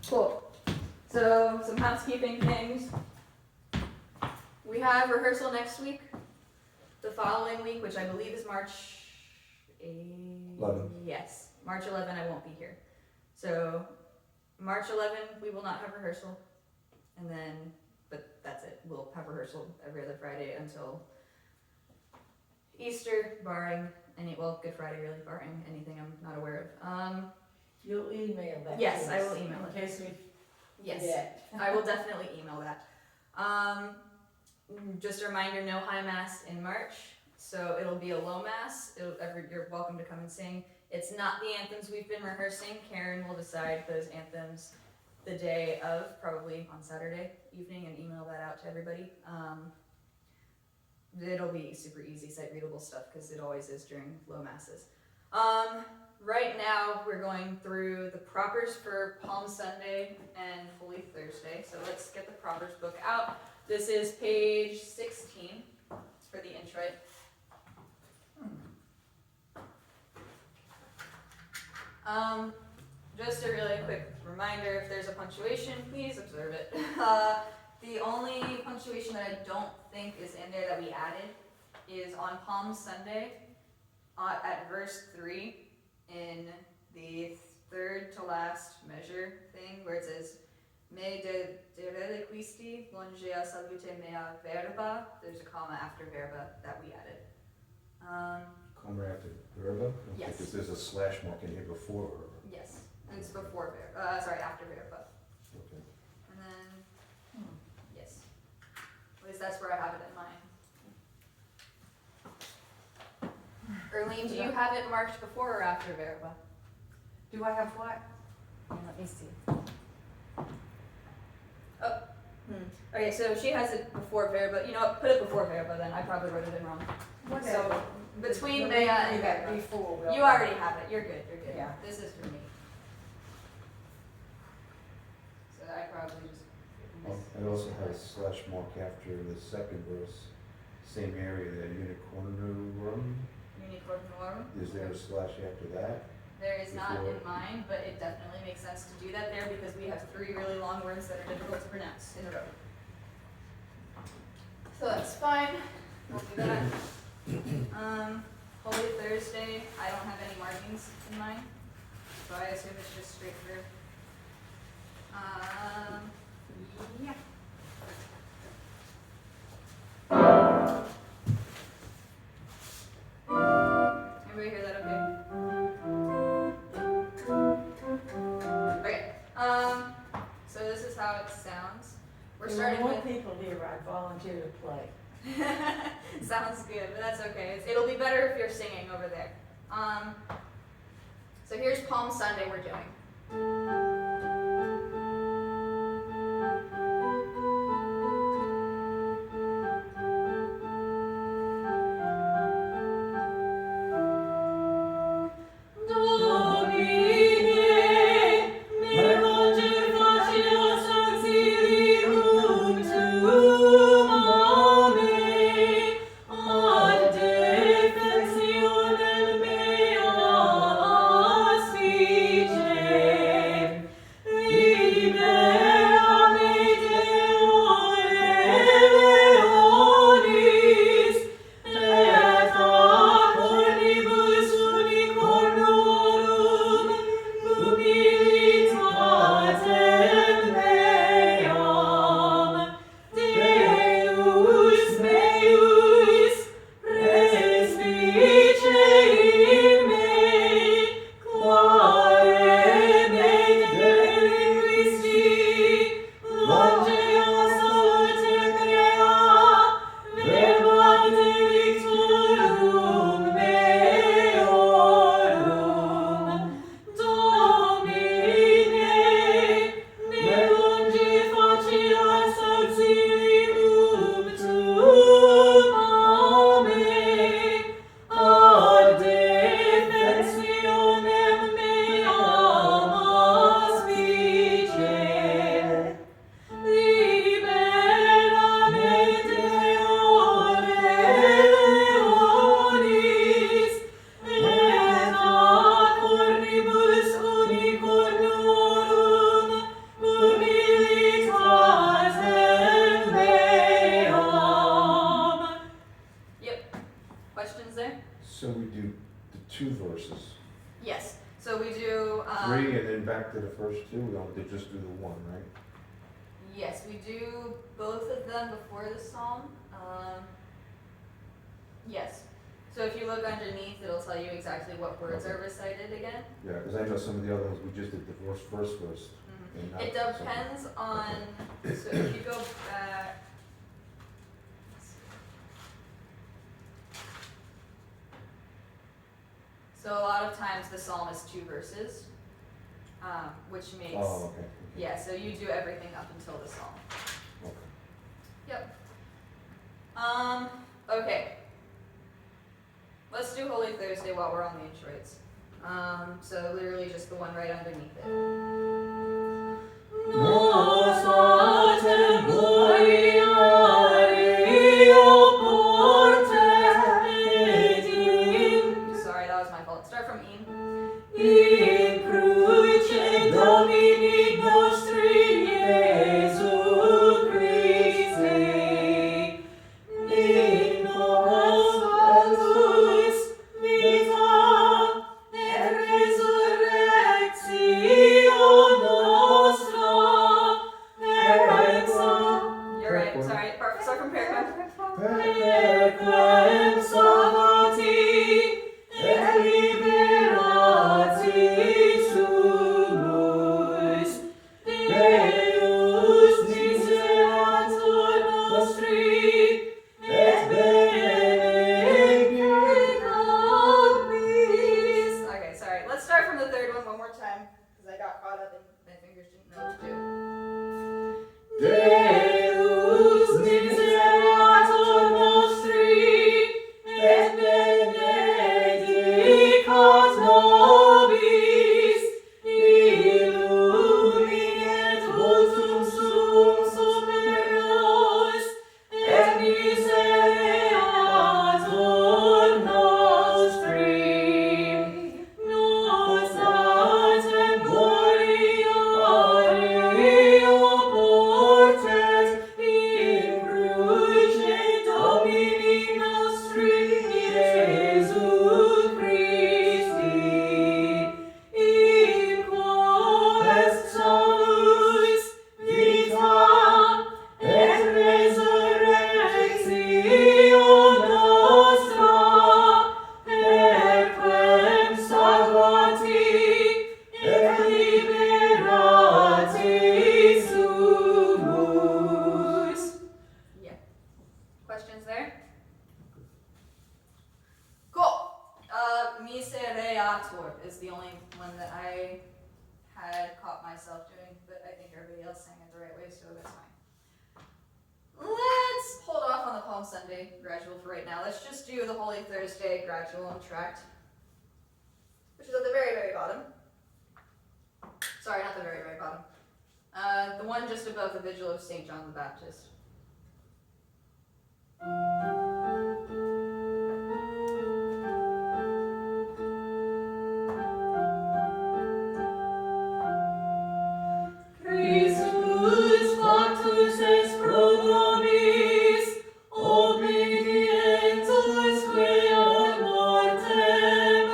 Cool. So, some housekeeping things. We have rehearsal next week. The following week, which I believe is March 11. Yes, March 11 I won't be here. So, March 11 we will not have rehearsal. And then, but that's it. We'll have rehearsal every other Friday until Easter, barring Good Friday really, barring anything I'm not aware of. You'll email that. Yes, to I us will email it. In case we Yes, forget. I will definitely email that. Just a reminder, no high mass in March, so it'll be a low mass. You're welcome to come and sing. It's not the anthems we've been rehearsing. Karen will decide those anthems the day of, probably on Saturday evening, and email that out to everybody. It'll be super easy, sight readable stuff, because it always is during low masses. Right now, we're going through the propers for Palm Sunday and Holy Thursday. So let's get the propers book out. This is page 16 for the introit. Just a really quick reminder, if there's a punctuation, please observe it. The only punctuation that I don't think is in there that we added is on Palm Sunday at verse 3 in the third to last measure thing where it says Me de reliquisti longea salute mea verba. There's a comma after verba that we added. Comma after verba? Yes. Because there's a slash mark in here before verba. Yes, it's before verba. Sorry, after verba. Okay. And then, yes. At least that's where I have it in mind. Erlene, do you have it marked before or after verba? Do I have what? Let me see. Oh. Okay, so she has it before verba. You know what? Put it before verba then. I probably wrote it in wrong. So between Mea and verba. Before. You already have it. You're good. You're good. Yeah. This is for me. So I probably just. It also has slash mark after the second verse. Same area there, unicornurum. Unicornurum. Is there a slash after that? There is not Before. in mine, but it definitely makes sense to do that there because we have 3 really long words that are difficult to pronounce in a row. So that's fine. We'll do that. Holy Thursday, I don't have any markings in mine, so I assume it's just straight through. Yeah. Everybody hear that okay? Okay, so this is how it sounds. We're starting more with, people here, I volunteer to play. sounds good, but that's okay. It'll be better if you're singing over there. So here's Palm Sunday we're doing. back to the first two, we don't just do the one, right? Yes, we do both of them before the psalm. Yes. So if you look underneath, it'll tell you exactly what words Okay. are recited again. Yeah, because I know some of the other ones, we just did the first verse. And not It something. depends on, so if you go back. So a lot of times the psalm is 2 verses, which makes, Oh, okay. yeah, so you do everything up until the psalm. Okay. Yep. Okay. Let's do Holy Thursday while we're on the introits. So literally just the one right underneath it. Nos autem gloriae oportet edim, Sorry, that was my fault. Start from in. in cruce Domini nostri Iesu Christe, in nos salus vita et resurrectio nostra, You're right. Sorry. Start from paragraph. perquem salvati et liberati sumus, Deus miserator nostri, et benedicat nobis. Okay, sorry. Let's start from the third one more time because I got caught up and my fingers didn't know what to do. Deus miserator nostri, et benedicat nobis, illuminet voltum suum super nos, et misereator nostri, nos autem gloriae oportet in cruce Domini nostri Iesu Christi, in quo est salus vita et resurrectio nostra, perquem salvati et liberati sumus. Yeah. Questions there? Cool. Misereatur is the only one that I had caught myself doing, but I think everybody else sang it the right way, so that's fine. Let's hold off on the Palm Sunday gradual for right now. Let's just do the Holy Thursday gradual and tract, which is at the very, very bottom. Sorry, not the very, very bottom. The one just above the Vigil of St. John the Baptist. Christus factus est pro nobis, obedientus quae ad mortem,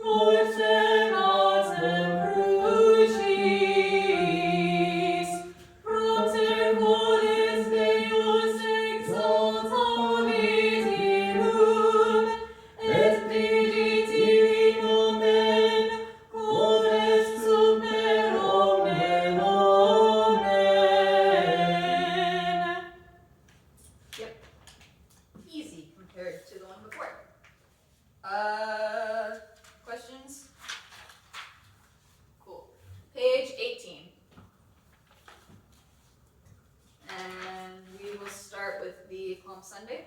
mortem autem crucis, propter quolis Deus exaltavit illum, et didit nomen, quod est super omnem omen. Yep. Easy compared to the one before. Questions? Cool. Page 18. And we will start with the Palm Sunday,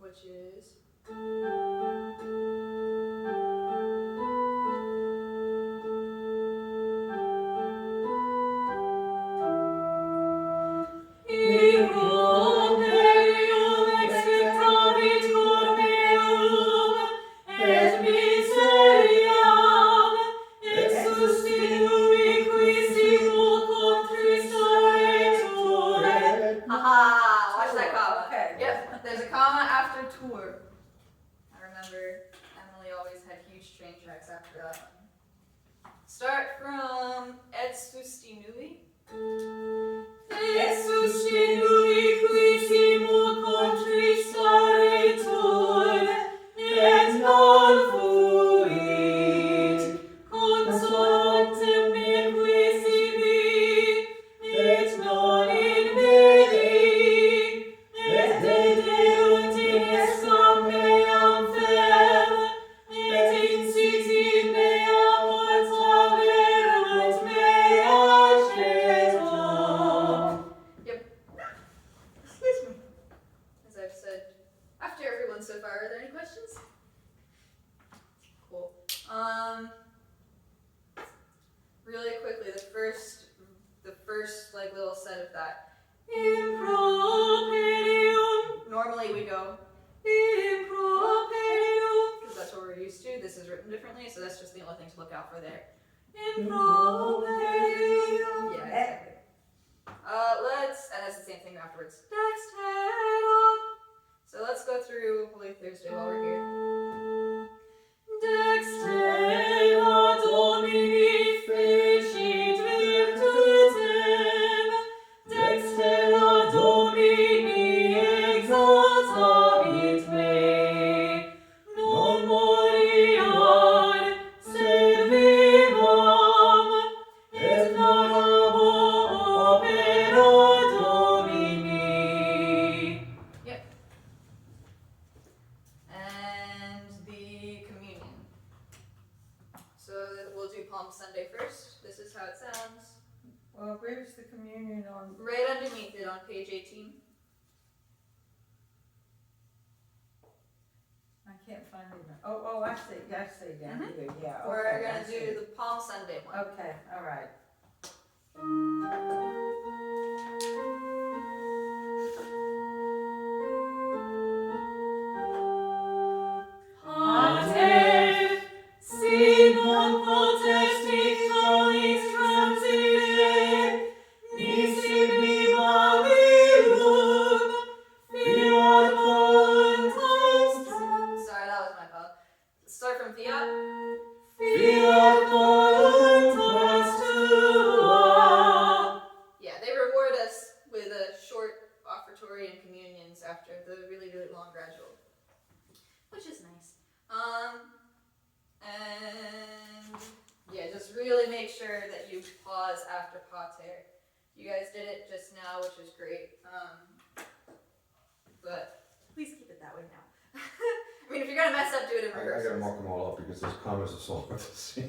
which is In imperium expectavit cor meum, et miseriam, et sustinui qui simul contris soletur. haha, watch that comma. Okay. out for there. In properium. Yeah, exactly. And that's the same thing afterwards. Dexteron. So let's go through Holy Thursday while we're here. Dextera Domini fecit virtutem, Dextera Domini exaltavit me, non moriar, sed vivam, et narrabo opera Domini. Yep. And the communion. So we'll do Palm Sunday first. This is how it sounds. Well, where's the communion on? Right underneath it on page 18. I can't find it. Oh, I see down here, yeah. We're okay, I gonna see. do the Palm Sunday one. Okay, all right. Pater, si non potestis calis transire, nisi viva vivum, fiat voluntas tua. Sorry, that was my fault. Start from Fiat. Fiat voluntas tua. Yeah, they reward us with a short offertory and communions after the really, really long gradual, which is nice. And yeah, just really make sure that you pause after pater. You guys did it just now, which is great. But please keep it that way now. I mean, if you're gonna mess up, do it in I rehearsal. gotta mark them all up because those comments are so hard to see.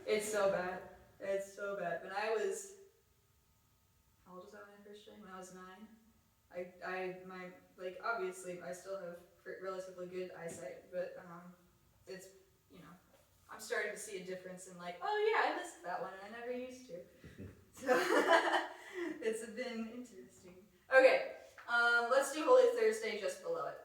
It's so bad. It's so bad. When I was, how old was I when I first joined? When I was 9. Obviously, I still have relatively good eyesight, but it's, I'm starting to see a difference in oh yeah, I missed that one and I never used to. So it's been interesting. Okay, let's do Holy Thursday just below it.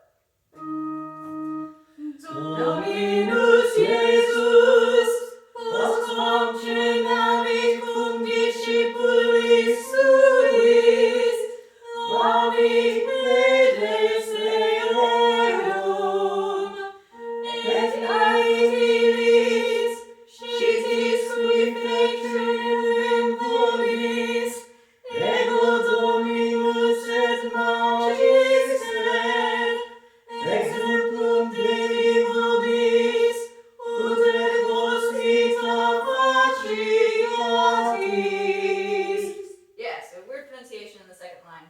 Dominus Iesus, postquam cenavit cum discipulis suis, lavit pedes eorum, et ait illis, scitis qui fecem vobis, ego Dominus et Magister, exemplum Dei vobis, ut et vos vita faciatis. Yeah, so weird pronunciation in the second line.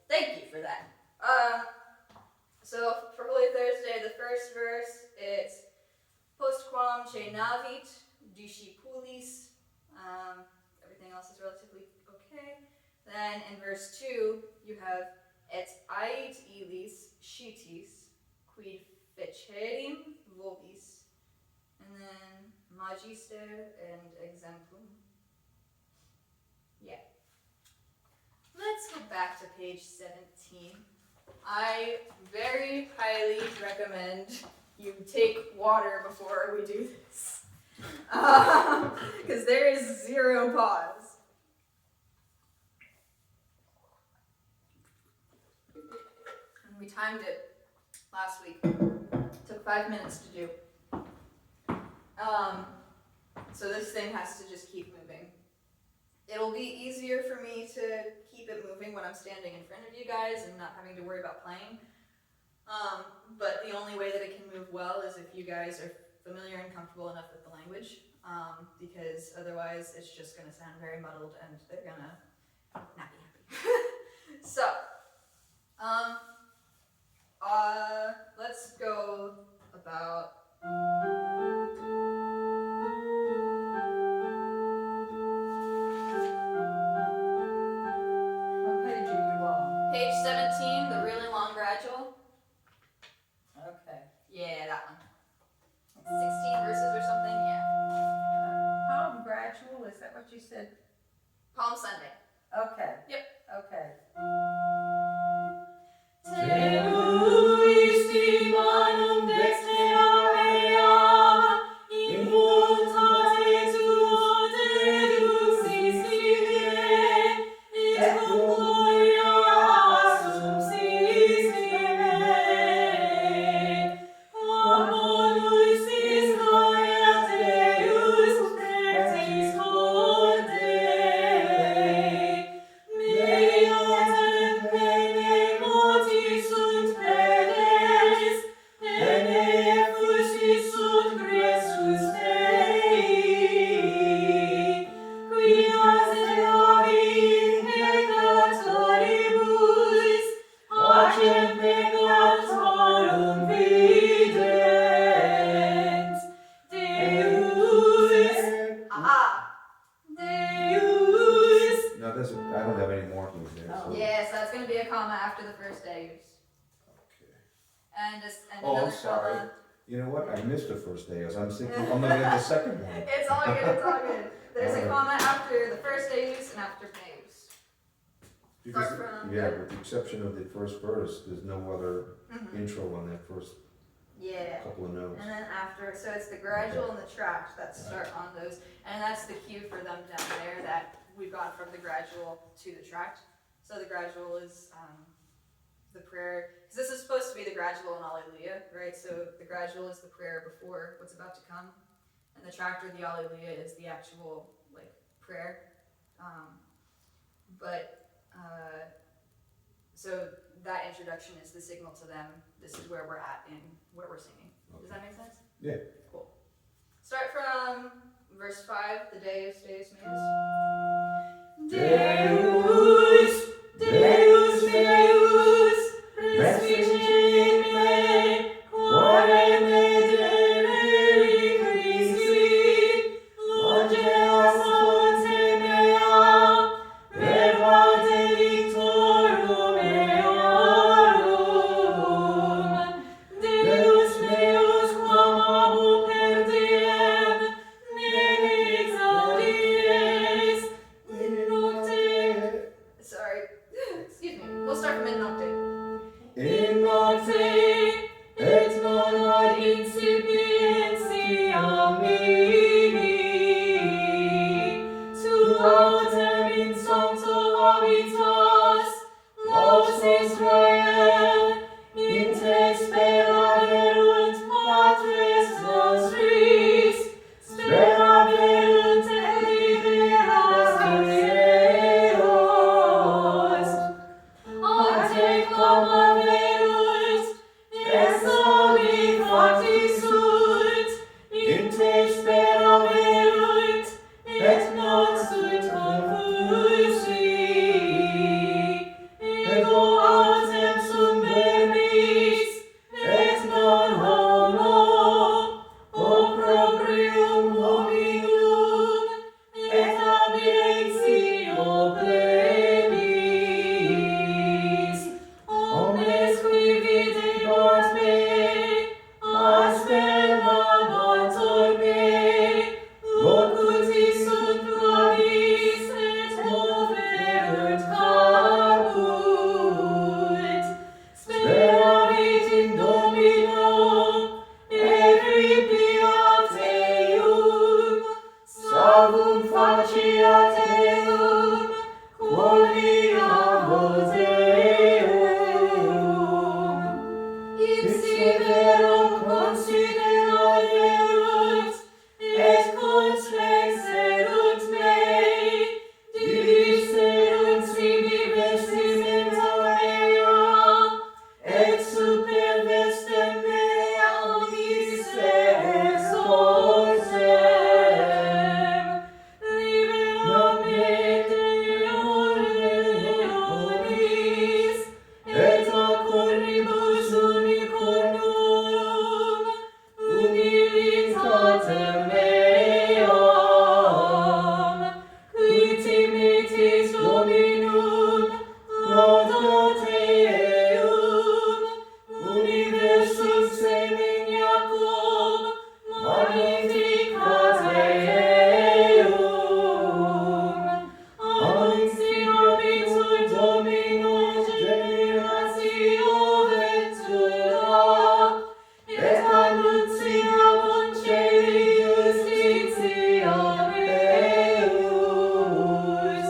Thank you for that. So for Holy Thursday, the first verse, it's postquam cenavit discipulis. Everything else is relatively okay. Then in verse 2, you have et ait illis scitis quid fecerim vobis. And then magister and exemplum. Yeah. Let's go back to page 17. I very highly recommend you take water before we do this. Because there is zero pause. And we timed it last week. Took 5 minutes to do. So this thing has to just keep moving. It'll be easier for me to keep it moving when I'm standing in front of you guys and not having to worry about playing. But the only way that it can move well is if you guys are familiar and comfortable enough with the language, because otherwise it's just going to sound very muddled and they're going to not be happy. So, let's go about... What page are you on? Page 17, the really long gradual. Okay. Yeah, that one. 16 verses or something, yeah. Palm gradual, is that what you said? Palm Sunday. Okay. Yep. Okay. Te uisti manum dextera meam, Deus. No, that's, I don't have any markings there, so. Oh. Yeah, so that's gonna be a comma after the first Deus. Okay. And just, and Oh, I'm another sorry. comma. You know what, I missed the first Deus, I'm thinking, I'm looking at the second one. It's all good, it's all good. There's a Alright. comma after the first Deus and after Deus. Because, Start from- yeah, with the exception of the first verse, there's no other Mm-hmm. intro on that first Yeah. couple of notes. And then after, so it's the gradual and the tract that start on those, and that's the cue for them down there that we've gone from the gradual to the tract. So the gradual is the prayer, because this is supposed to be the gradual and Alleluia, right? So the gradual is the prayer before what's about to come, and the tract or the Alleluia is the actual like prayer. So that introduction is the signal to them. This is where we're at in where we're singing. Does that make sense? Yeah. Cool. Start from verse 5, the Deus, Deus, Deus. Deus, Deus meus, respice me, quare me deri Christi, longeas fonte mea, verba delictorum eorum. Deus meus, quam abo perdiem, nec exaudires, in nocte. Sorry. Excuse me. We'll start from in nocte. In nocte, et non ad insipientia mihi, tu autem in sancto habitas, laus Israel, in te speraverunt patres nostris, speraverunt et liberas eos. A te clamaverunt, et salvi facti sunt, in te speraverunt, et non sunt confusi. Ego autem sum verbis, et non homo, opprobrium hominum, et abientio plebis. Omnes qui videbant me, aspermabantur me, locuti sunt labis, et moverunt caput. Speravit in Domino, et ripiat eum, salvum faciat eum, quoniamus eum. Ipsi verum consideraverunt, et constrexerunt mei, diviserunt sibi vestimenta mea, et super vestem meam miseres osem. Libera me Deoris, et a corribus unicornurum, humilitatem meam, qui timitis Dominum, laudate eum, universum seminiacum, magnificate eum. Annunciabitur Domino generatio ventura, et annunciabunt celi justitia meus.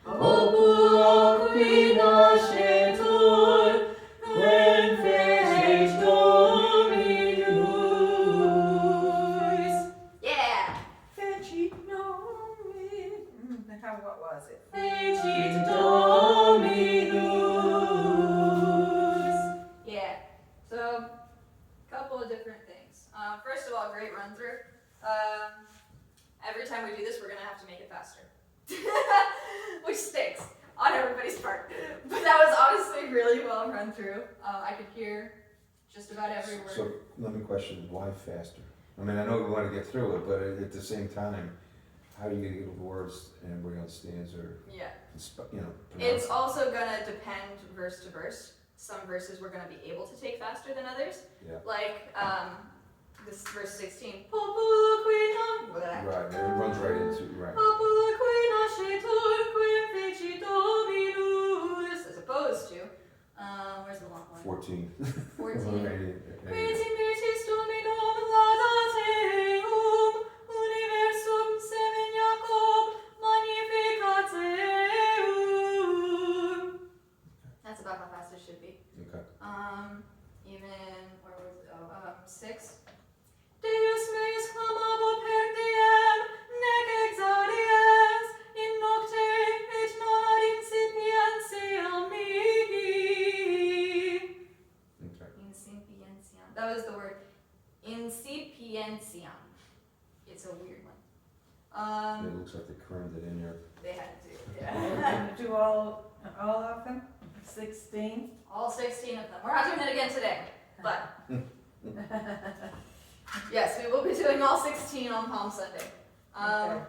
Popula qui nascetur, quem fecit Dominus. Yeah! Fecit nomen. What was it? Fecit Dominus. Yeah. So, a couple of different things. First of all, great run through. Every time we do this, we're gonna have to make it faster. Which stinks on everybody's part. But that was honestly really well run through. I could hear just about every word. So, let me question, why faster? I mean, I know we wanna get through it, but at the same time, how do you get the words and everybody understands or, Yeah. you know, It's pronounce? also gonna depend verse to verse. Some verses we're gonna be able to take faster than others. Yeah. Like this verse 16. Popolo qui non- blah. Right, it runs right into, right. Popolo qui nascetur quem feci Dominus, as opposed to, where's the long one? 14. 14. Right in- Quid right in- simplicis Dominum laudateum, universum semen Jacob magnificat eum. That's about how fast it should be. Okay. Even, where was it? 6. Deus meus clamabor per diem, nec exaudiens, in nocte et non ad insipientiam mihi. Okay. Insipientiam. That was the word. Insipientiam. It's a weird one. It looks like they crammed it in there. They had to. We're Yeah. gonna do all of them, 16? All 16 of them. We're not doing it again today, but yes, we will be doing all 16 on Palm Sunday. Okay.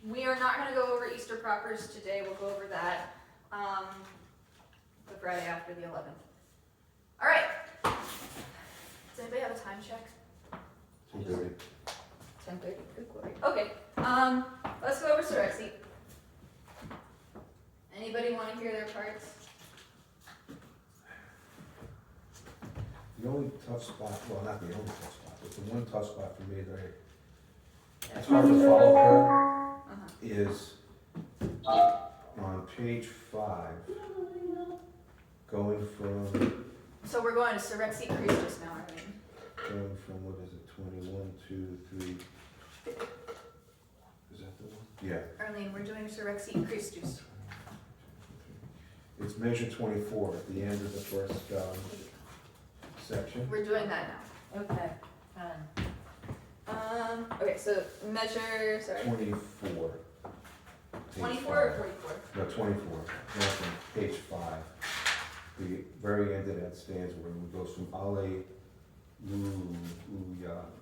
We are not going to go over Easter propers today. We'll go over that the Friday after the 11th. All right. Does anybody have a time check? 2:30. 10:30. Good glory. Okay. Let's go over Sorexi. Anybody want to hear their parts? The only tough spot, well, not the only tough spot, but the one tough spot for me that it's hard to follow her is on page 5, going from, So we're going to Sorexi Christus now, I mean. what is it, 21, 2, 3. Is that the one? Yeah. Arlene, we're doing Sorexi Christus. It's measure 24 at the end of the first section. We're doing that now. Okay, fine. Okay, so measure, sorry. 24. Page 24 or 5. 44? No, 24, no, from page 5. The very end of that stanza where it goes from Alleluia,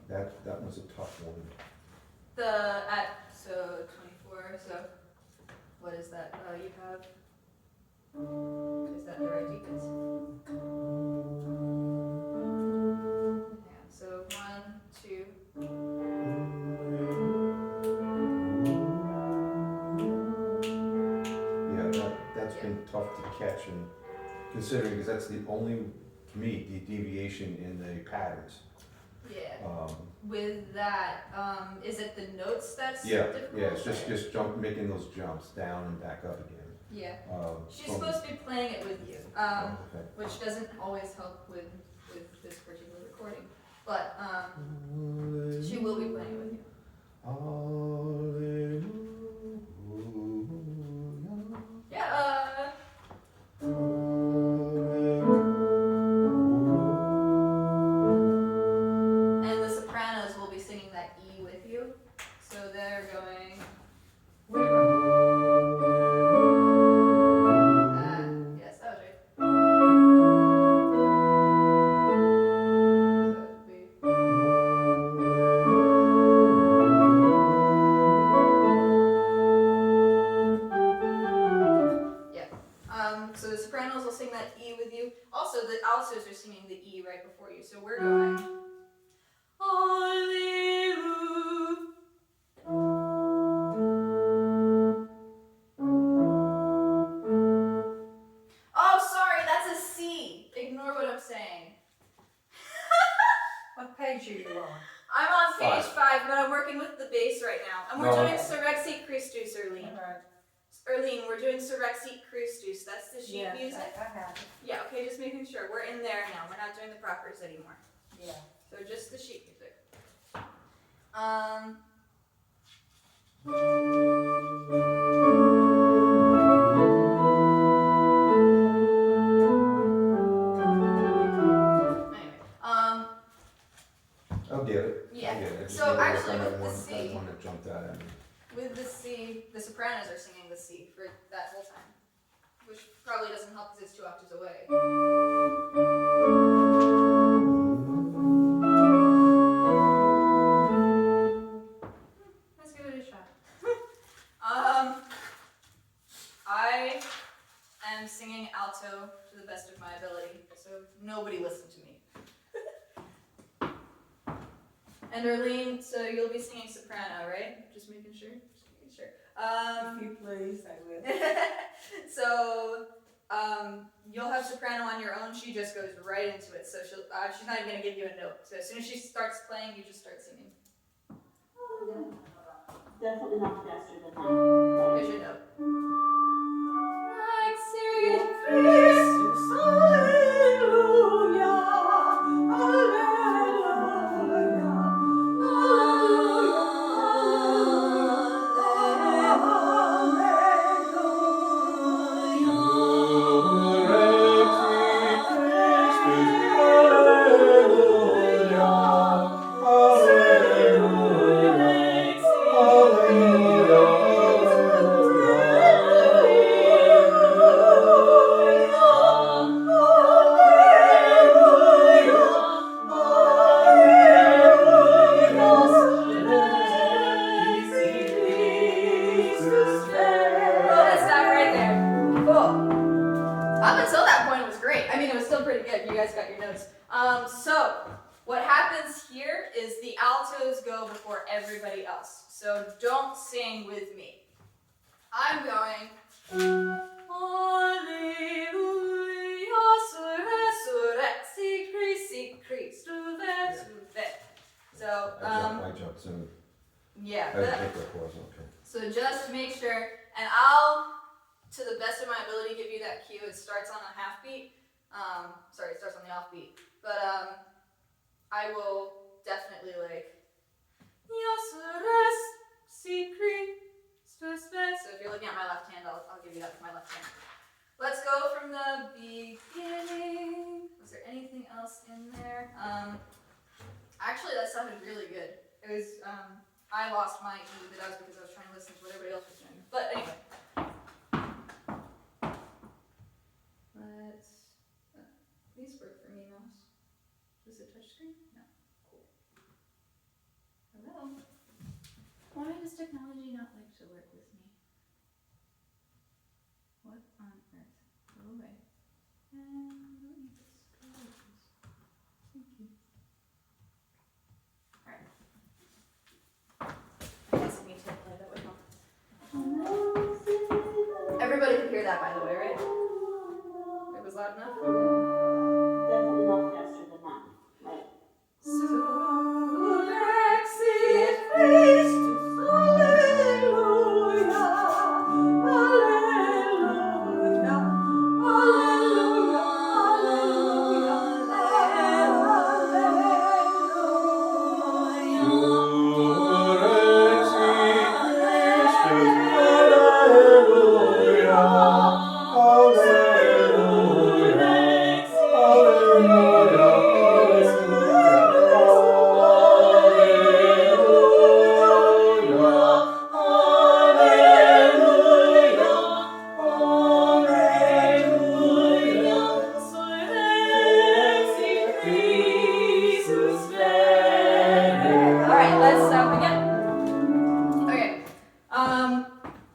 that was a tough one. So 24, so what is that? You have, is that the right deacons? Yeah, so 1, 2, Yeah, that's been tough to catch and considering, because that's the only, to me, the deviation in the patterns. yeah. Um, With that, is it the notes that's Yeah, difficult? yeah, it's just making those jumps down and back up again. Yeah. She's from- supposed to be playing it with you, Oh, okay. which doesn't always help with this particular recording. But she will be playing it with you. Hallelujah. Yeah. And the sopranos will be singing that E with you, so they're going. Yes, that was right. So it'd be. Yeah. So the sopranos will sing that E with you. Also, the altos are singing the E right before you. So we're going. Hallelujah. Oh, sorry, that's a C. Ignore what I'm saying. What page are you on? I'm on page 5. 5, but I'm working with the bass right now. And we're No. doing Sorexi Christus, Erlene. Alright, Erlene, we're doing Sorexi Christus. That's the sheet yes, music. I have it, Yeah, okay, just making sure. We're in there now. We're not doing the propers anymore. yeah. So just the sheet music. Anyway, I'll get it. Yeah. I'll get it. I just So need to work actually on that with the one, C- that one that jumped out at me. with the C, the sopranos are singing the C for that whole time, which probably doesn't help because it's 2 octaves away. Let's give it a shot. I'm singing alto to the best of my ability, so nobody listen to me. And Arlene, so you'll be singing soprano, right? Just making sure. If you please, I will. So you'll have soprano on your own. She just goes right into it. So she's not even gonna give you a note. So as soon as she starts playing, you just start singing. Definitely not faster than that. Here's your note. Exit Christus, Alleluia, Alleluia, Up until that point, it was great. I mean, it was still pretty good. You guys got your notes. So what happens here is the altos go before everybody else. So don't sing with me. I'm going. Alleluia, surrexi, Christus, So I jumped in. yeah. I didn't think that was okay. So just make sure, and I'll, to the best of my ability, give you that cue. It starts on a half beat. Sorry, it starts on the off beat. But I will definitely like. So if you're looking at my left hand, I'll give you that with my left hand. Let's go from the beginning. Was there anything else in there? Actually, that sounded really good. It was. I lost my E, but that was because I was trying to listen to what everybody else was doing. But anyway. Let's. Please work for me, mouse. Is it touch screen? No. Cool. Hello. Why does technology not like to work with me? What on earth? Go away. And I don't need this. Go away, please. Thank you. Alright. I guess I need to play that would help. Everybody could hear that, by the way, right? It was loud enough? Definitely not faster than that. Right. Surrexit Christus, Alleluia, Alleluia, Alleluia, Alright, let's stop again. Okay.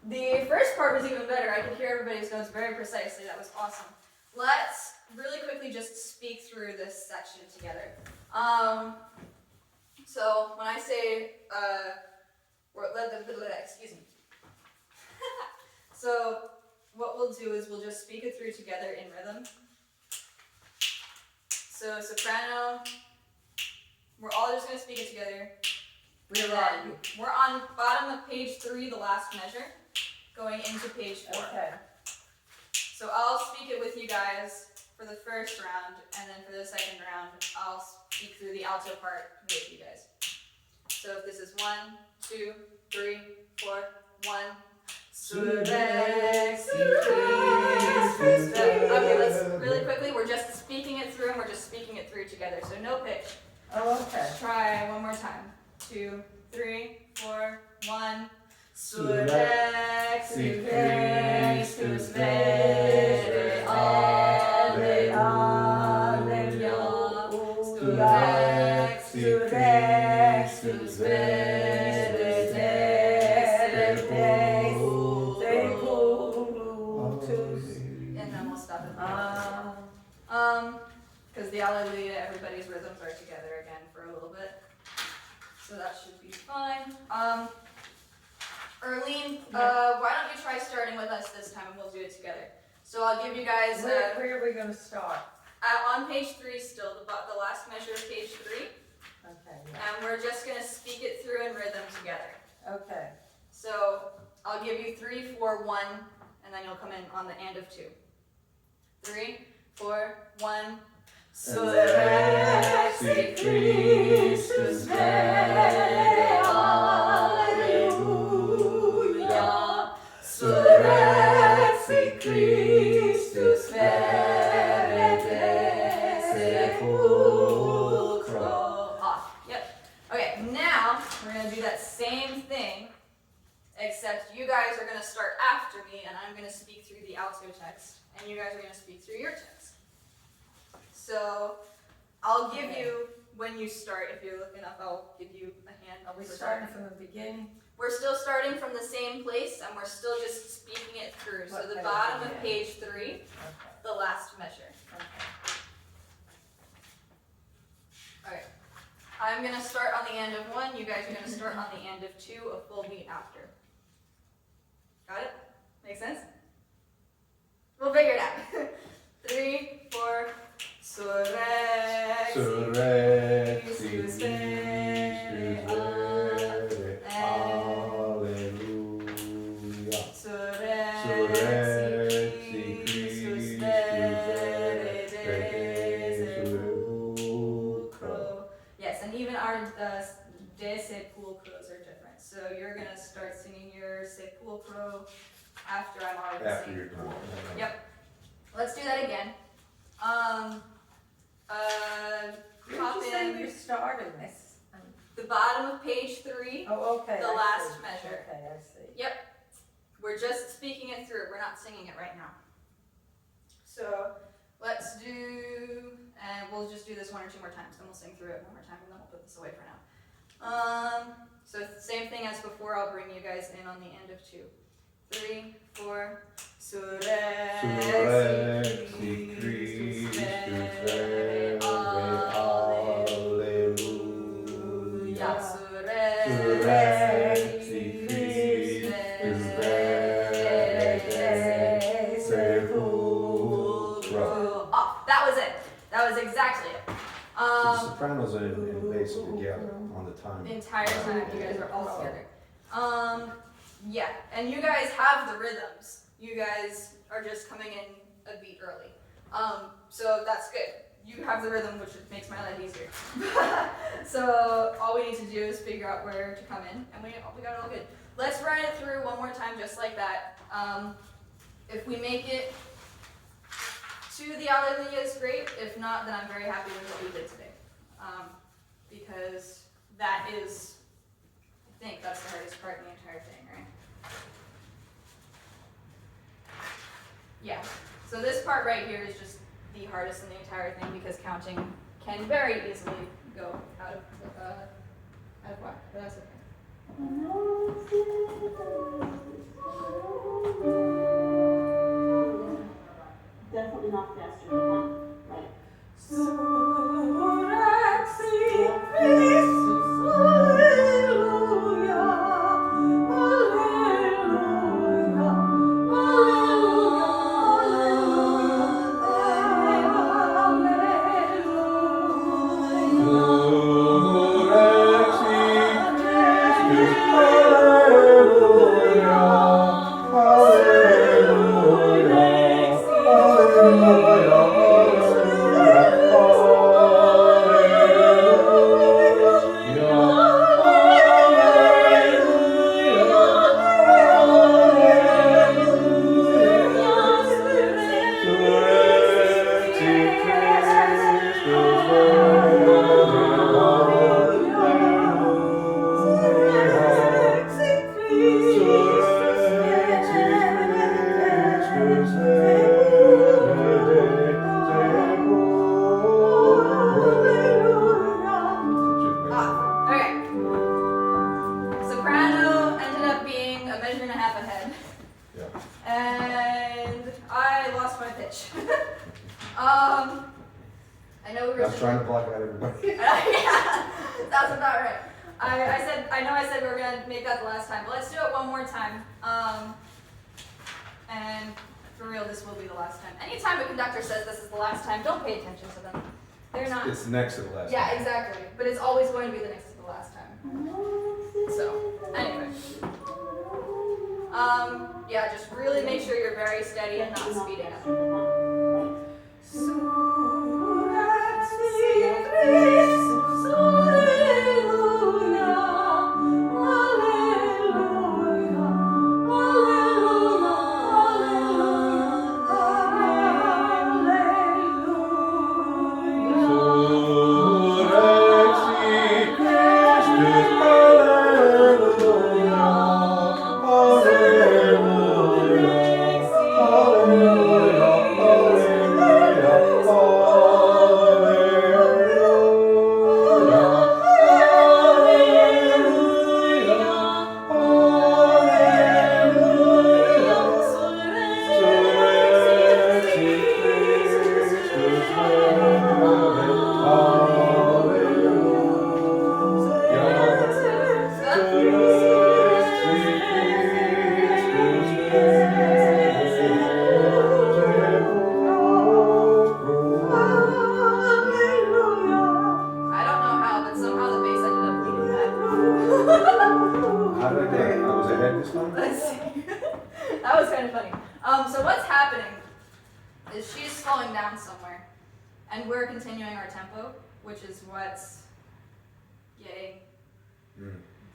The first part was even better. I could hear everybody's notes very precisely. That was awesome. Let's really quickly just speak through this section together. So when I say, excuse me. So what we'll do is we'll just speak it through together in rhythm. So soprano, we're all just going to speak it together. We're on bottom of page 3, the last measure, going into page 4. Okay. So I'll speak it with you guys for the first round, and then for the second round, I'll speak through the alto part with you guys. So if this is 1, 2, 3, 4, 1. Okay, let's really quickly, we're just speaking it through, and we're just speaking it through together, so no pitch. Oh, okay. Try one more time. 2, 3, 4, 1. Surrexit Christus vere alle alleluia. Surrexit Christus vere seculutus. And now So that should be fine. Erlene, why don't you try starting with us this time and we'll do it together. So I'll give you guys, Where are we gonna start? on page 3 still, the last measure of page 3. Okay, yeah. And we're just gonna speak it through in rhythm together. Okay. So I'll give you 3, 4, 1, and then you'll come in on the and of 2. 3, 4, 1. Surrexit Christus vere, alleluia. Surrexit Christus vere de sepulchro. Off. Yep. Okay, now we're gonna do that same thing, except you guys are gonna start after me, and I'm gonna speak through the alto text, and you guys are gonna speak through your text. So I'll give you, when you start, if you're looking up, I'll give you a hand. Are we starting from the beginning? We're still starting from the same place, and we're still just speaking it through. So the What bottom page? of page 3, Okay. the last measure. Okay. Alright. I'm gonna start on the end of 1, you guys are gonna start on the end of 2, a full beat after. Got it? Make sense? We'll figure it out. 3, 4, Surrexit Christus vere, Alleluia. Surrexit Christus vere de sepulchro. Yes, and even our de sepulchros are different. So you're gonna start singing your sepulchro after I'm already After singing. you're done. Yep. Let's do that again. Where Hop did you say in you're starting this? the bottom of page 3. Oh, okay. The I last see. measure. Okay, I see. Yep. We're just speaking it through. We're not singing it right now. So let's do, and we'll just do this 1 or 2 more times. Then we'll sing through it 1 more time, and then we'll put this away for now. So same thing as before. I'll bring you guys in on the end of 2. 3, 4. Surrexit Christus vere, alleluia. Surrexit Christus vere de sepulchro. Off. That was it. That was exactly it. So the sopranos and bass are together on the time. The entire time you guys are all together. Yeah, and you guys have the rhythms. You guys are just coming in a beat early. So that's good. You have the rhythm, which makes my life easier. So all we need to do is figure out where to come in, and we got it all good. Let's run it through 1 more time, just like that. If we make it to the Alleluia is great. If not, then I'm very happy with what we did today. Because that is, I think that's the hardest part in the entire thing, right? Yeah. So this part right here is just the hardest in the entire thing because counting can very easily go out of whack, but that's okay. Definitely not faster than 1, right? Surrexit Christus, alleluia, alleluia, Okay. Soprano ended up being a measure and a half ahead. Yeah. And I lost my pitch. I know we were I was trying to block out everybody. yeah, that's about right. I know I said we were gonna make that the last time, but let's do it one more time. And for real, this will be the last time. Anytime a conductor says this is the last time, don't pay attention to them. They're not. It's next to the last Yeah, one. exactly. But it's always going to be the next to the last time. So, anyway. Yeah, just really make sure you're very steady and not speeding up. I don't know how, but somehow the bass ended up leading that. How did I do? I was ahead this time? Let's see. That was kind of funny. So what's happening is she's slowing down somewhere, and we're continuing our tempo, which is what's getting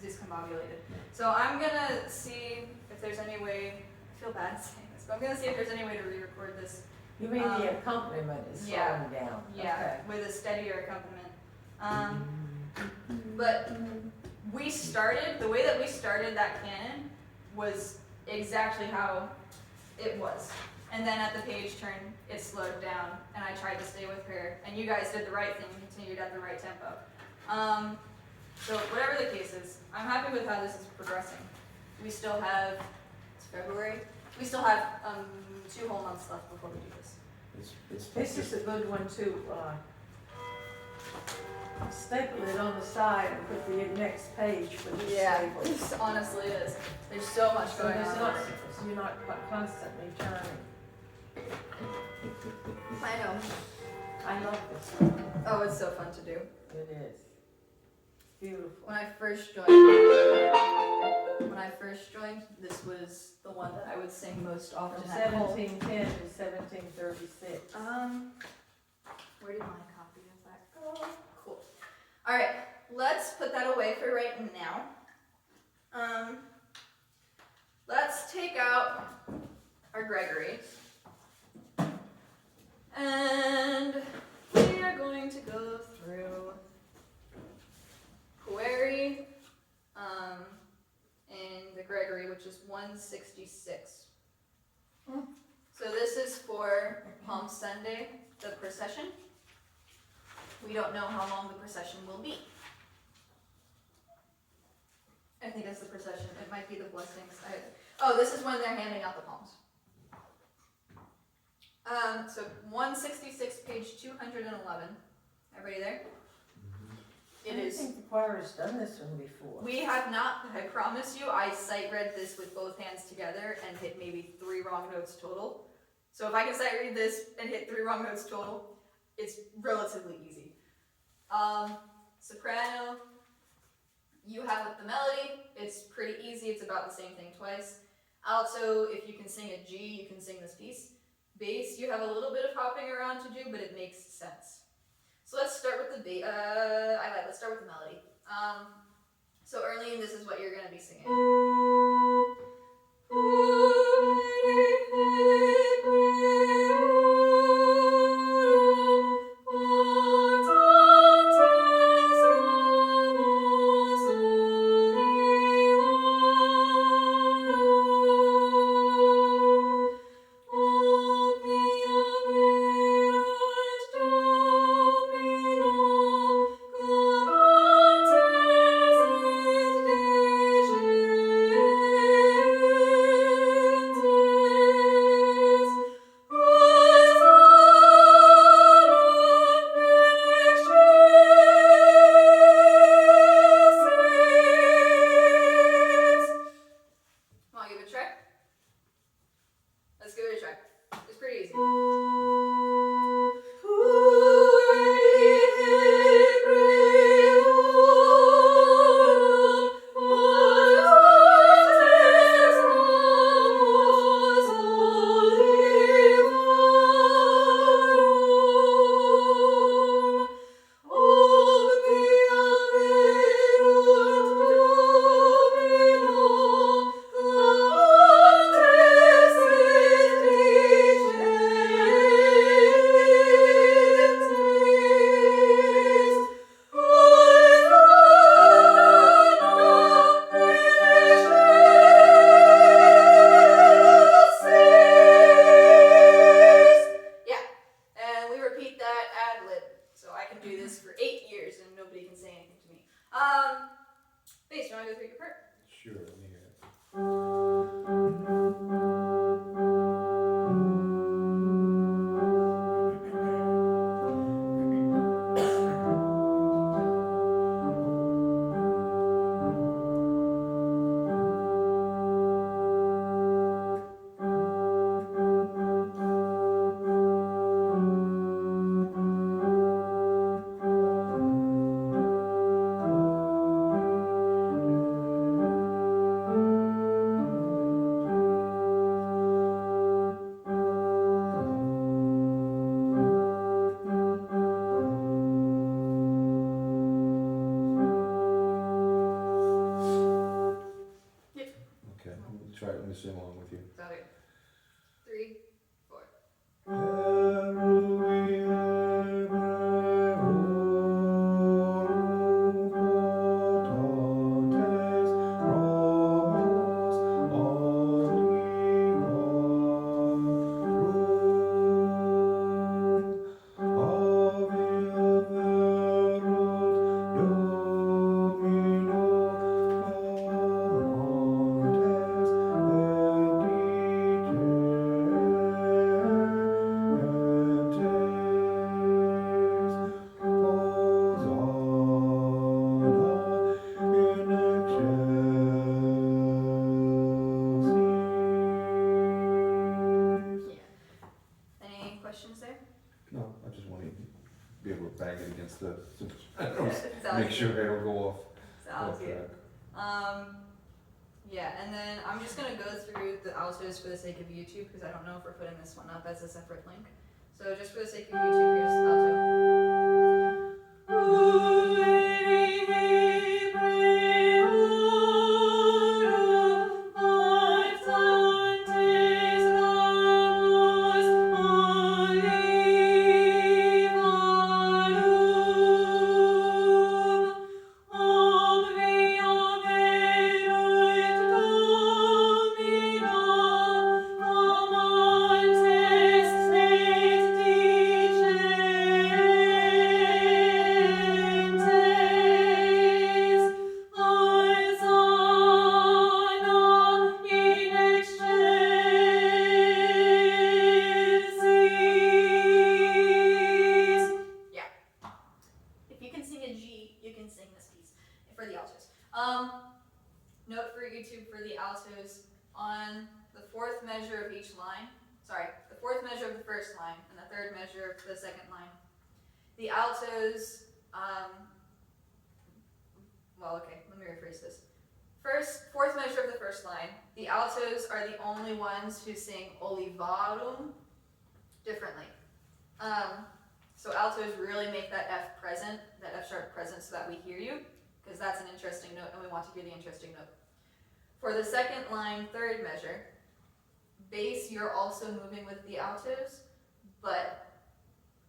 discombobulated. So I'm gonna see if there's any way. I feel bad saying this, but I'm gonna see if there's any way to re-record this. You mean the accompaniment is yeah. slowing down? Yeah, with a steadier accompaniment. But the way that we started that canon was exactly how it was. And then at the page turn, it slowed down, and I tried to stay with her, and you guys did the right thing and continued at the right tempo. So whatever the case is, I'm happy with how this is progressing. We still have, it's February, we still have 2 whole months left before we do this. This is a good one to staple it on the side and put the next page for the staple. This honestly is. There's so much So going there's on. not, so you're not constantly turning. I know. I love this one. Oh, it's so fun to do. It is. Beautiful. When I first joined, this was the one that I would sing most often From at home. 1710 to 1736. Where did my copy of that go? Cool. All right, let's put that away for right now. Let's take out our Gregory. And we are going to go through Query in the Gregory, which is 166. So this is for Palm Sunday, the procession. We don't know how long the procession will be. I think it's the procession. It might be the blessings. Oh, this is when they're handing out the palms. So 166, page 211. Everybody there? It I is. think the choir has done this one before. We have not, I promise you, I sight read this with both hands together and hit maybe 3 wrong notes total. So if I can sight read this and hit 3 wrong notes total, it's relatively easy. Soprano, you have with the melody, it's pretty easy, it's about the same thing twice. Alto, if you can sing a G, you can sing this piece. Bass, you have a little bit of hopping around to do, but it makes sense. So let's start with the bass. Let's start with the melody. So Erlene, this is what you're gonna be singing. try it. Let me sing along with you. Sound good. 3, 4. Any questions there? No, I just want to be able to bang it against the, Sounds make good. sure I don't go off. Sounds off good. track. Yeah, and then I'm just gonna go through the altos for the sake of YouTube because I don't know if we're putting this one up as a separate link. So just for the sake of YouTube, here's alto. If you can sing a G, you can sing this piece for the altos. Note for YouTube for the altos on the fourth measure of each line. Sorry, the fourth measure of the first line and the third measure of the second line. The altos. Well, okay, let me rephrase this. Fourth measure of the first line. The altos are the only ones who sing olivarum differently. So altos really make that F present, that F sharp present so that we hear you, because that's an interesting note and we want to hear the interesting note. For the second line, third measure, bass you're also moving with the altos, but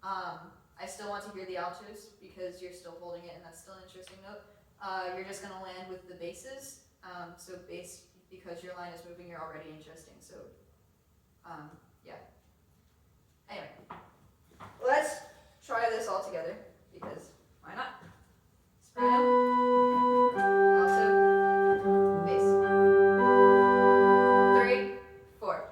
I still want to hear the altos because you're still holding it and that's still an interesting note. You're just going to land with the basses. So bass, because your line is moving, you're already interesting. So, yeah. Anyway, let's try this all together because why not? Soprano, alto, bass. 3, 4.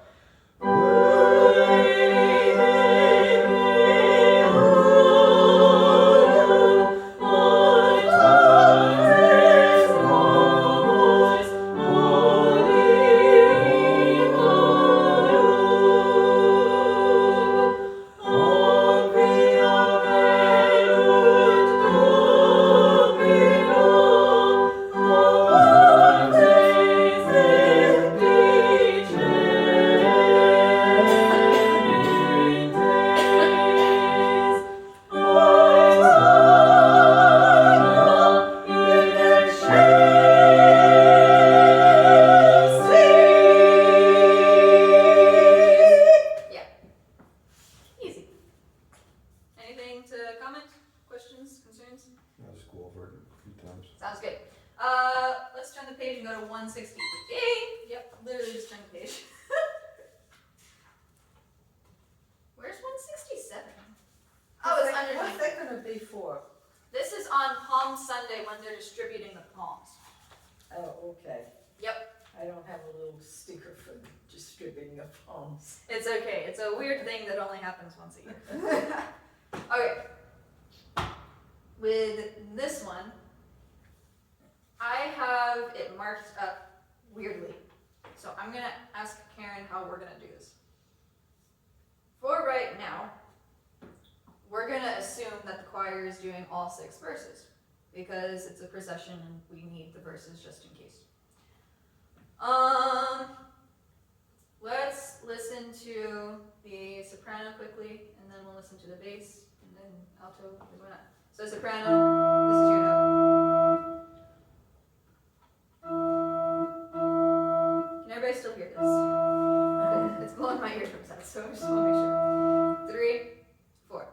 Anything to comment? Questions? Concerns? I'll just go over it a few times. Sounds good. Let's turn the page and go to 160. Yep, literally just turn the page. Where's 167? Oh, it's What's underneath. that gonna be for? This is on Palm Sunday when they're distributing the palms. Oh, okay. Yep. I don't have a little sticker for distributing of palms. It's okay. It's a weird thing that only happens once a year. Okay. With this one, I have it marked up weirdly. So I'm going to ask Karen how we're going to do this. For right now, we're going to assume that the choir is doing all 6 verses because it's a procession and we need the verses just in case. Let's listen to the soprano quickly, and then we'll listen to the bass, and then alto, why not? So soprano, this is your note. Can everybody still hear hear this. It's blowing my eardrums out, so I just want to make sure. 3, 4.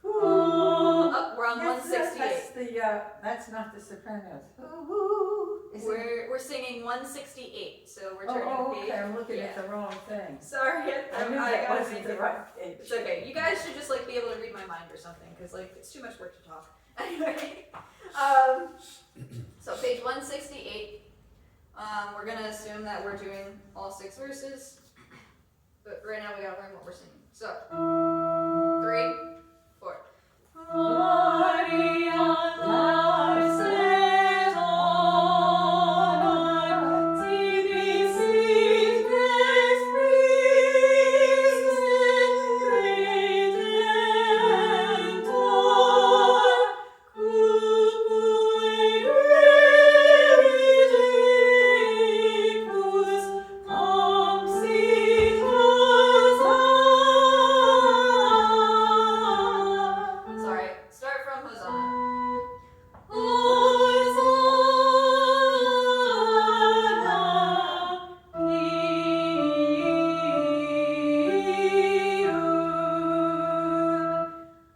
Oh, we're on Yes, 168. that's not the sopranos. Ooh, is it? We're singing 168, so we're Oh, turning oh, the page. okay, I'm looking at Yeah. the wrong thing. Sorry, I knew I that got wasn't the it. right page. It's okay. You guys should just like be able to read my mind or something, because like it's too much work to talk. Anyway, so page 168. We're gonna assume that we're doing all 6 verses, but right now we gotta learn what we're singing. So 3, 4. Sorry, start from Hosanna.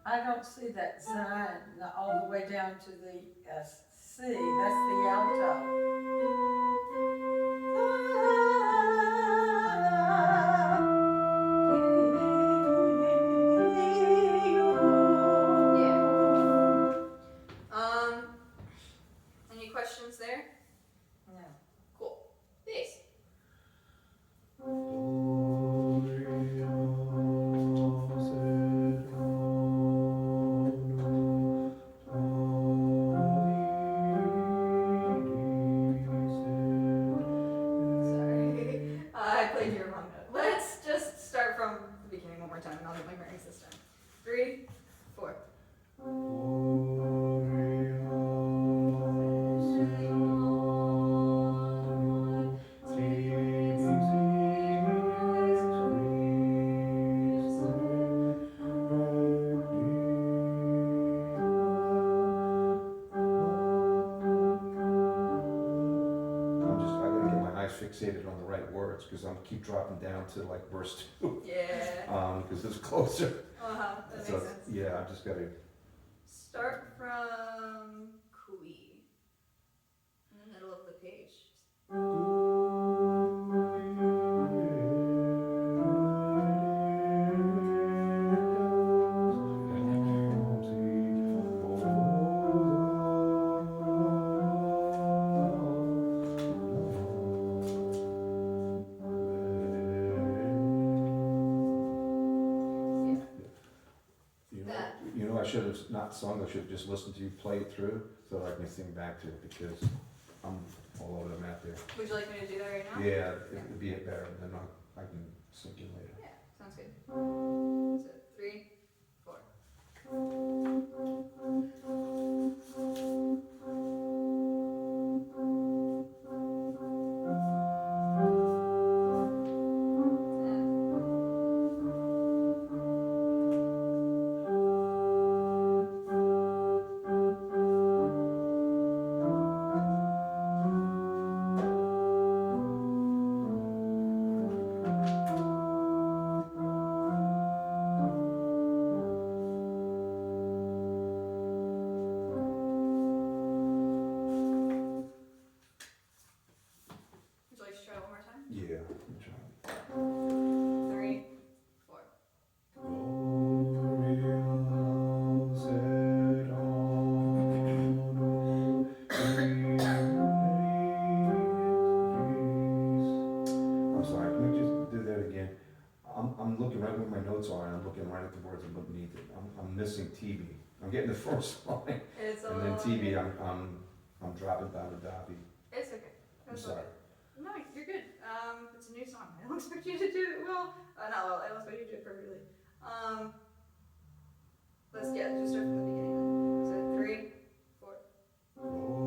I don't see that sign all the way down to the C. That's the alto. Any questions there? No. Cool. Bass. Sorry. I played your wrong note. Let's just start from the beginning one more time and I'll get my bearings this time. 3, 4. I gotta get my eyes fixated on the right words, because I'm keep dropping down to like verse 2, Yeah. because it's closer. That makes So, sense. yeah, I just gotta, Start from Kui. In the middle of the page. You know, I should have not sung, I should have just listened to you play it through, so that I can sing back to it, because I'm all over the map there. Would you like me to do that right now? Yeah, it'd be better, and then I can sink in later. Yeah, sounds good. So 3, 4. Would you like to try one more time? Yeah, I'm trying. 3, 4. I'm sorry, can we just do that again? I'm looking right where my notes are, and I'm looking right at the words underneath it. I'm missing TV. I'm getting the first line, It's a and then little. TV, I'm dropping down to Dobby. It's okay. I'm That's sorry. okay. No, you're good. It's a new song. I don't expect you to do it well. Not well. I don't expect you to do it perfectly. Let's just start from the beginning. So 3, 4.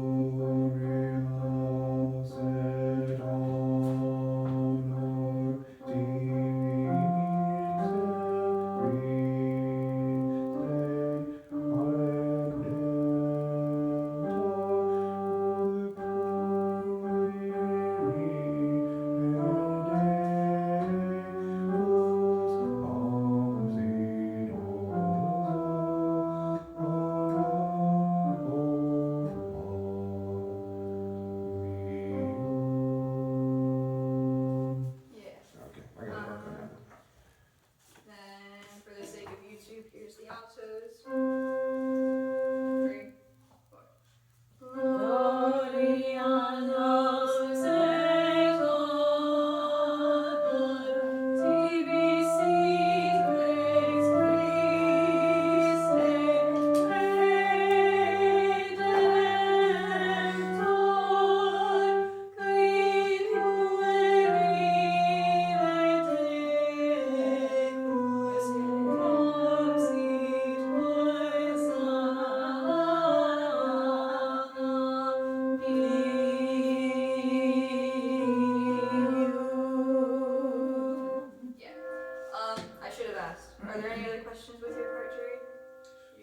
Are there any other questions with your part, Jerry?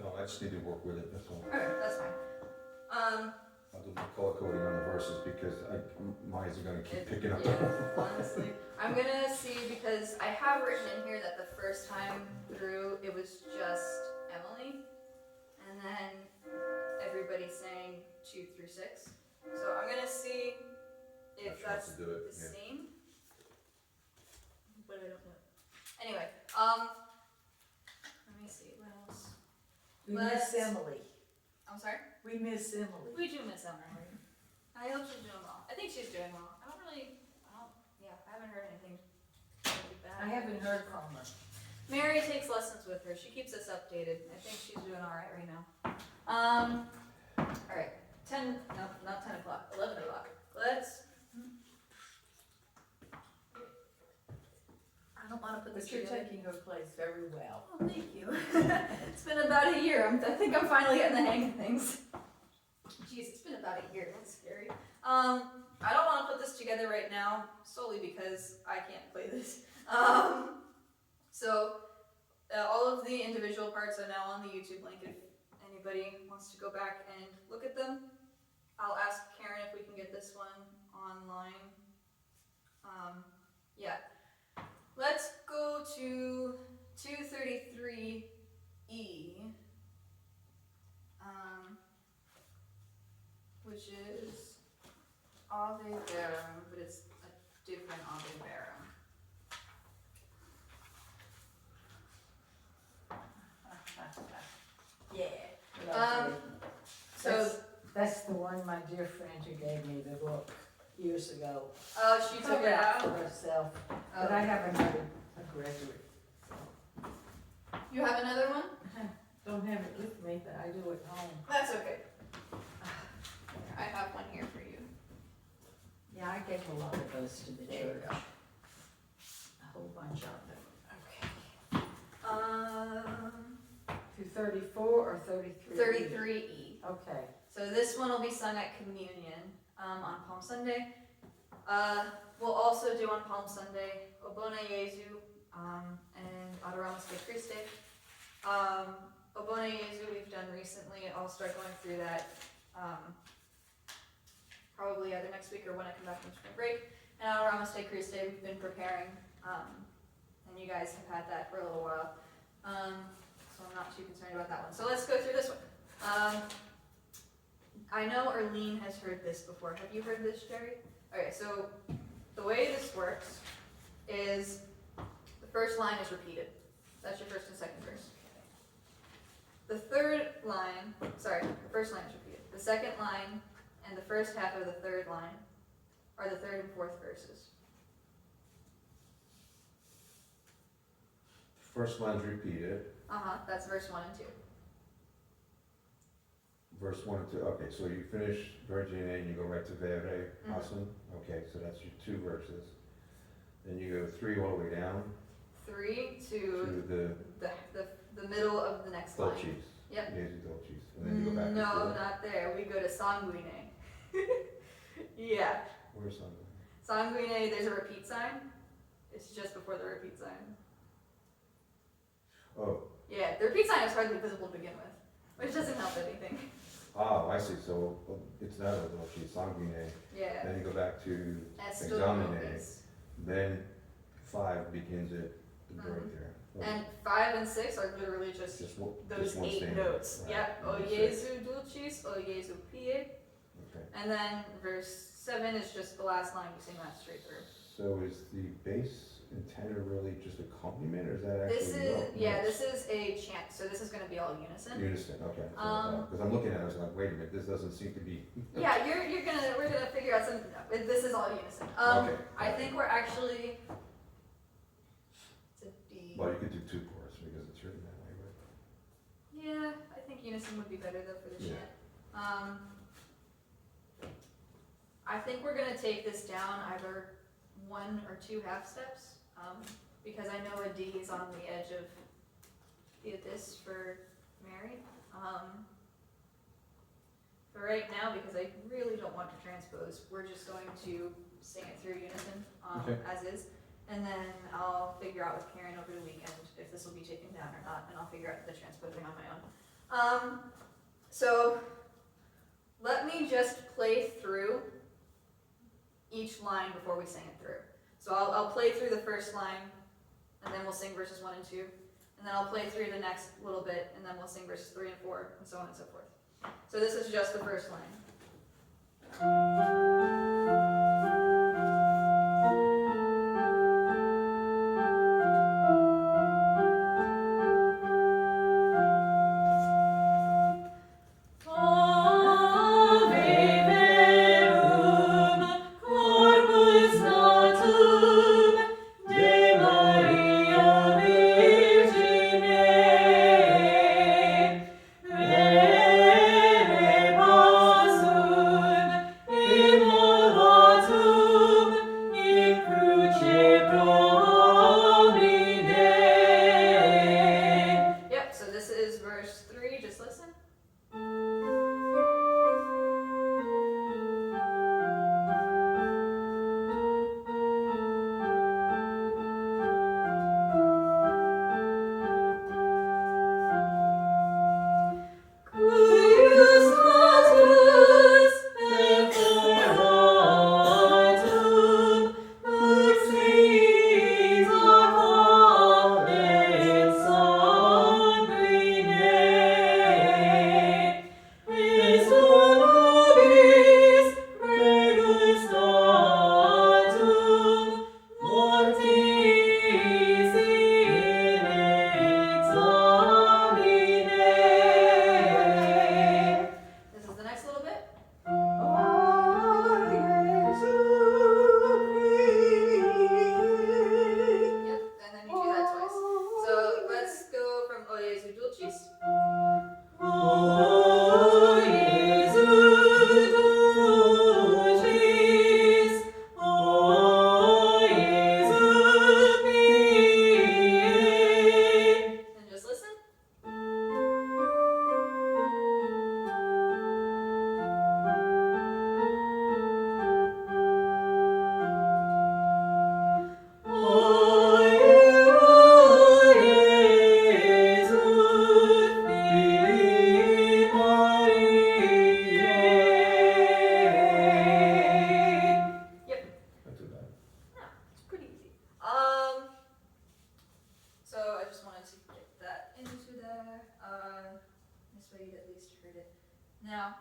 No, I just need to work with it, that's all. Alright, that's fine. I'll do my color coding on the verses because mine's are gonna keep picking up. Yeah, honestly. I'm gonna see because I have written in here that the first time through it was just Emily. And then everybody sang 2 through 6. So I'm gonna see if I tried that's to do it, the yeah. same. But I don't know. Anyway, let me see, what else? We miss Emily. I'm sorry? We miss Emily. We do miss Emily. I hope she's doing well. I think she's doing well. I haven't heard anything really bad. I haven't heard from her. Mary takes lessons with her. She keeps us updated. I think she's doing alright right now. Alright. 10, no, not 10 o'clock, 11 o'clock. I don't want to put this But you're together. taking her place very well. Oh, thank you. It's been about a year. I think I'm finally getting the hang of things. Jeez, it's been about a year. That's scary. I don't want to put this together right now, solely because I can't play this. So, all of the individual parts are now on the YouTube link if anybody wants to go back and look at them. I'll ask Karen if we can get this one online. Yeah. Let's go to 233E. Which is Ave Verum, but it's a different Ave Verum. Yeah. Lovely. So, That's the one my dear friend who gave me the book years ago. she took it out. for herself, but I have another, a Gregory. You have another one? Don't have it with me, but I do at home. That's okay. I have one here for you. Yeah, I gave a lot of those to the There you church. go. A whole bunch of them. Okay. To 34 or 33? 33E. Okay. So this one will be sung at communion on Palm Sunday. We'll also do on Palm Sunday Obona Jesu and Adoramus de Christe. Obona Jesu we've done recently. I'll start going through that probably either next week or when I come back from spring break. And Adoramus de Christe we've been preparing, and you guys have had that for a little while. So I'm not too concerned about that one. So let's go through this one. I know Arlene has heard this before. Have you heard this, Jerry? Okay, so the way this works is the first line is repeated. That's your first and second verse. The first line is repeated. The second line and the first half of the third line are the third and fourth verses. First line's repeated, That's verse 1 and 2. verse 1 and 2, okay, so you finish Virgin and you go right to Vere, Mhm. Awesome, okay, so that's your 2 verses. Then you go 3 all the way down 3 to to the middle of the next the line. Dolces. Yep. Jesu Dolces, and then you go back to No, 4. not there. We go to Sanguine. Yeah. Where's that? Sanguine, there's a repeat sign. It's just before the repeat sign. Oh, Yeah, the repeat sign is hardly visible to begin with, which doesn't help anything. I see, so it's not a Dolce, Sanguine, Yeah. then you go back to That's Examine, then 5 begins it right there. Okay. And 5 and 6 are literally just those one 8 stanza, notes. right, Yep. O and Jesu dulcis, O Jesu pie. Okay, And then verse 7 is just the last line. You sing that straight through. so is the bass and tenor really just accompaniment, or is that actually? This is, notes? this is a chant, so this is going to be all unison. Unison, okay. Um, Because I'm looking at it, I was like, wait a minute, this doesn't seem to be. Yeah, we're gonna figure out something. This is all unison. Okay. I think we're actually. It's a D. Well, you could do 2 chorus because it's written that way, but. Yeah, I think unison would be better though for the Yeah. chant. I think we're gonna take this down either 1 or 2 half steps, because I know a D is on the edge of the abyss for Mary. For right now, because I really don't want to transpose, we're just going to sing it through unison, Okay. as is. And then I'll figure out with Karen over the weekend if this will be taken down or not, and I'll figure out the transposing on my own. So let me just play through each line before we sing it through. So I'll play through the first line, and then we'll sing verses 1 and 2, and then I'll play through the next little bit, and then we'll sing verses 3 and 4, and so on and so forth. So this is just the first line. Yep, so this is verse 3, just listen. This is the next little bit. Yep, and then you do that twice. So let's go from O Jesu Dulcis. And just listen. Yep. Not too bad. Yeah, it's pretty easy. So I just wanted to get that into there. This way you at least heard it. Now,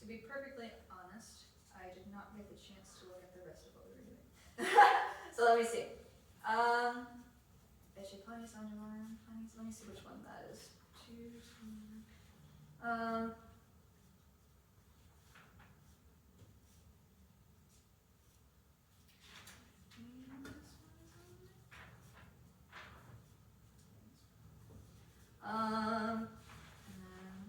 to be perfectly honest, I did not get the chance to look at the rest of what we were doing. So let me see. Let me see which one that is. And then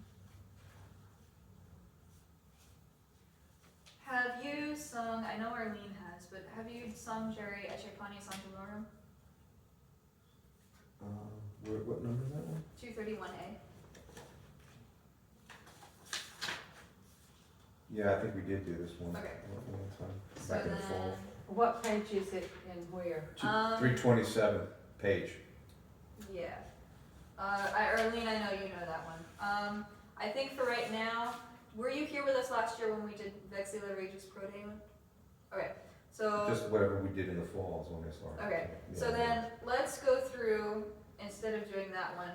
have you sung, I know Arlene has, but have you sung Jerry Ecce Pani Santulorum? What number is that one? 231A. Yeah, I think we did do this one. Okay. One time, So back in the then, fall. What page is it and where? 327 page. yeah. Arlene, I know you know that one. I think for right now, were you here with us last year when we did Vexilla Regis Pro Deum? Okay, so. Just whatever we did in the fall is when I started. Okay, Yeah. so then let's go through, instead of doing that one,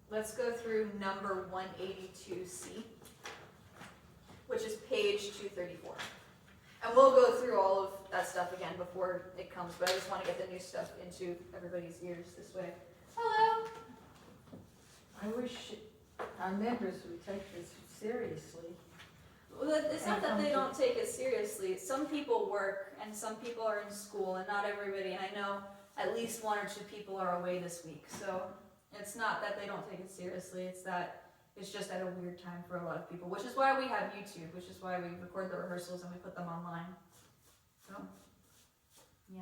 let's go through number 182C, which is page 234. And we'll go through all of that stuff again before it comes, but I just want to get the new stuff into everybody's ears this way. Hello. I wish our members would take this seriously. Well, it's not that they don't take it seriously. Some people work and some people are in school and not everybody, and I know at least 1 or 2 people are away this week. So it's not that they don't take it seriously, it's that it's just at a weird time for a lot of people, which is why we have YouTube, which is why we record the rehearsals and we put them online. So, yeah.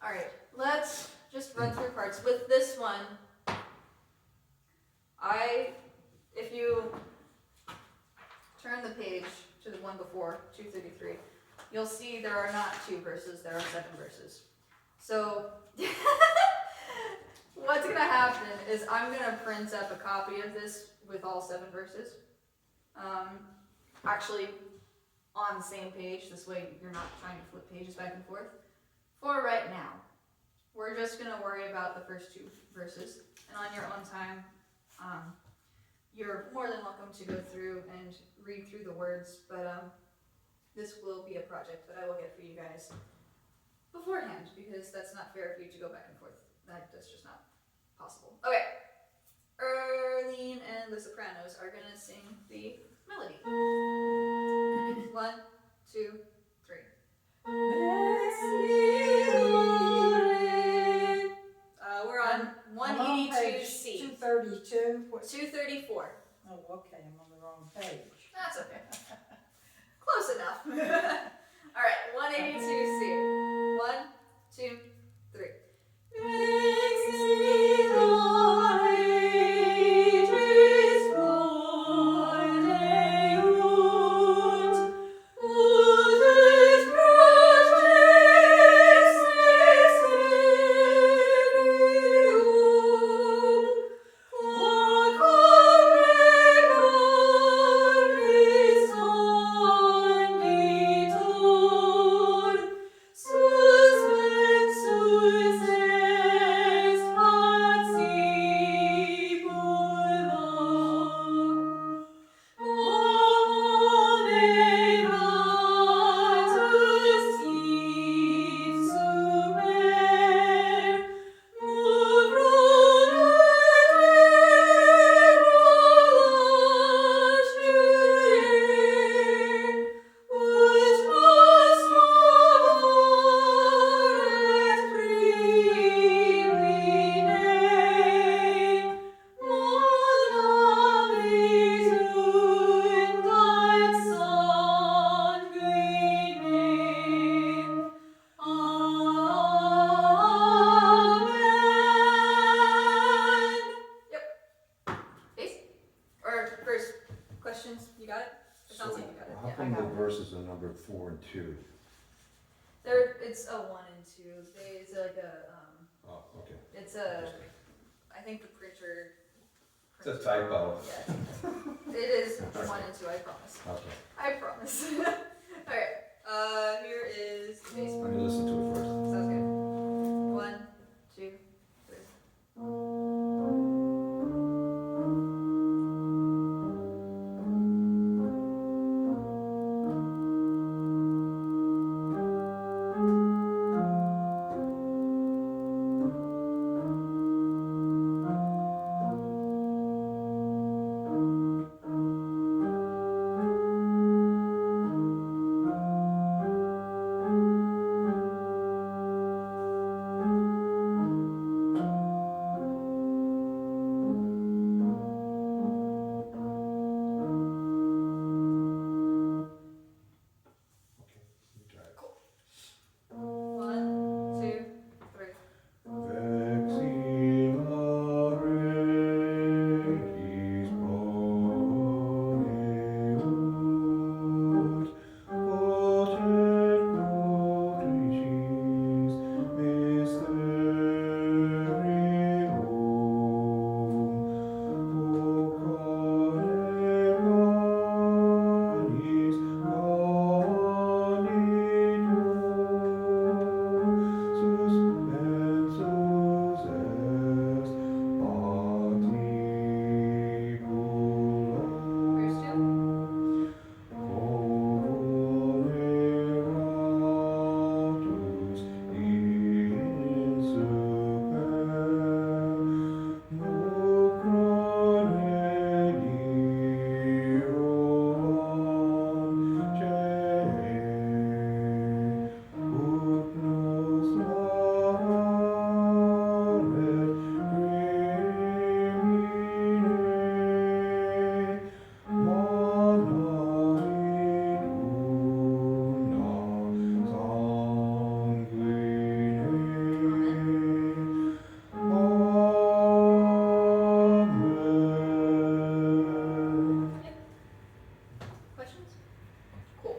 All right, let's just run through parts. With this one, if you turn the page to the one before, 233, you'll see there are not 2 verses, there are 7 verses. So, what's gonna happen is I'm gonna print up a copy of this with all 7 verses. Actually, on the same page, this way you're not trying to flip pages back and forth. For right now, we're just gonna worry about the first 2 verses, and on your own time, you're more than welcome to go through and read through the words, but this will be a project that I will get for you guys beforehand, because that's not fair for you to go back and forth. That's just not possible. Okay, Erlene and the Sopranos are gonna sing the melody. 1, 2, 3. We're on I'm on 182C. 232. 234. Oh, okay, I'm on the wrong page. That's okay. Close enough. Alright, 182C. 1, 2, 3. Questions? You got it? It sounds like you got it. How Yeah, I come got the it. verses are numbered 4 and 2? It's a 1 and 2. It's like a, Oh, okay. it's a, I think the printer. It's a typo. Yeah. It is 1 and 2, I promise. Okay. I promise. Alright, here is the bass Let part. me listen to it first. Sounds good. 1, 2, 3. Okay, let me try it. 1, 2, 3. Vexilla regis boneunt, potet protricis mysterium, vocanecanis canitur, suspensus est Verse 2. patibulum, coroneratus in super ut nos laret crimine, mana iduna sanguine. Amen. Questions? Cool.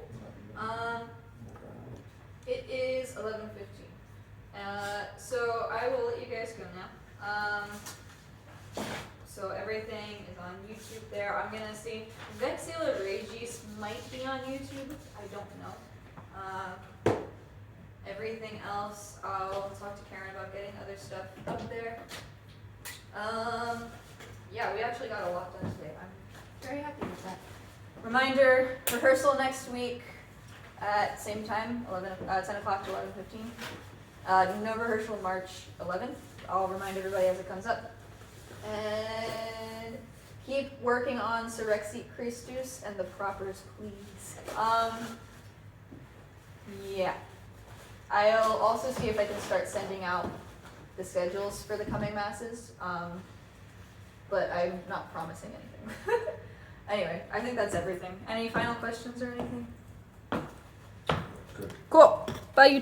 It is 11:15, So I will let you guys go now. So everything is on YouTube there. I'm gonna see, Vexilla Regis might be on YouTube, I don't know. Everything else, I'll talk to Karen about getting other stuff up there. Yeah, we actually got a lot done today. I'm very happy with that. Reminder, rehearsal next week at same time, 10 o'clock to 11:15. No rehearsal March 11th. I'll remind everybody as it comes up. And keep working on Surrexit Christus and the propers, please. Yeah. I'll also see if I can start sending out the schedules for the coming masses. But I'm not promising anything. Anyway, I think that's everything. Any final questions or anything? Good. Cool. Bye, you.